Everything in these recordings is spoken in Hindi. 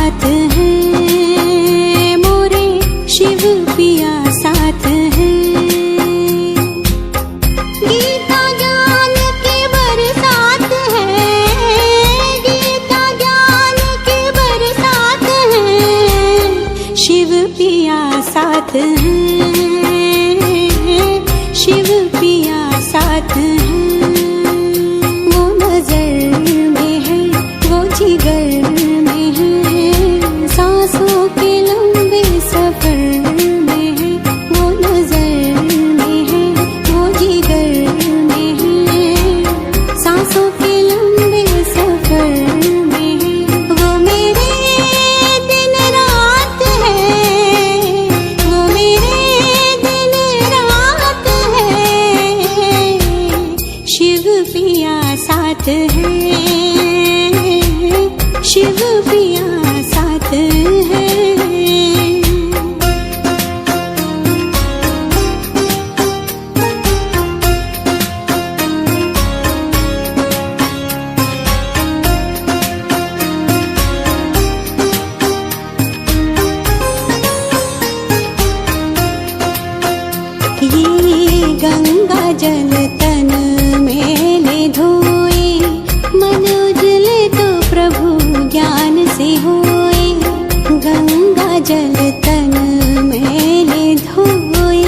साथ हैं, मोरे शिव पिया साथ हैं। गीता ज्ञान की बरसात है, गीता ज्ञान की बरसात है, शिव पिया साथ हैं, शिव पिया साथ हैं। वो नजर में है, वो जिगर में है, सांसों के लंबे सफर में है। वो नजर में है, वो जिगर में है, सांसों के लंबे सफर में है। वो मेरे दिन रात है, वो मेरे दिन रात है, शिव पिया साथ है, शिव पिया साथ है। ये गंगा जल तन मेले धोए, मन उजले तो प्रभु ज्ञान से होए। गंगा जल तन मेले धोए,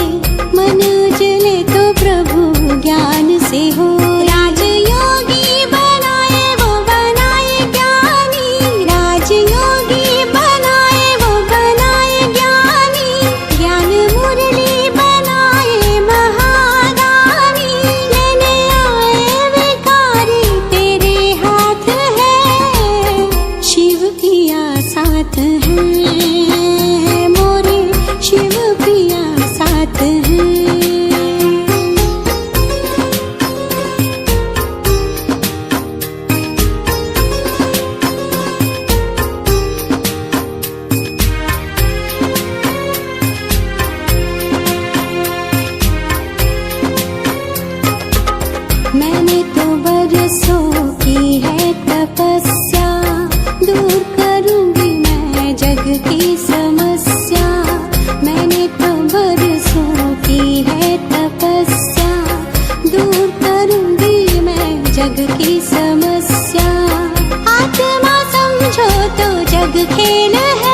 मन उजले तो प्रभु ज्ञान से हो। राजयोगी बनाए वो बनाए ज्ञानी, राजयोगी बनाए वो बनाए ज्ञानी, ज्ञान मुरली बनाए महादानी। लेने आए भिखारी तेरे हाथ है, शिव पिया साथ है, मोरे शिव पिया साथ है। मैंने तो बरसों की है तपस्या, दूर करूंगी मैं जग की समस्या। मैंने तो बरसों की है तपस्या, दूर करूंगी मैं जग की समस्या। आत्मा समझो तो जग खेल है,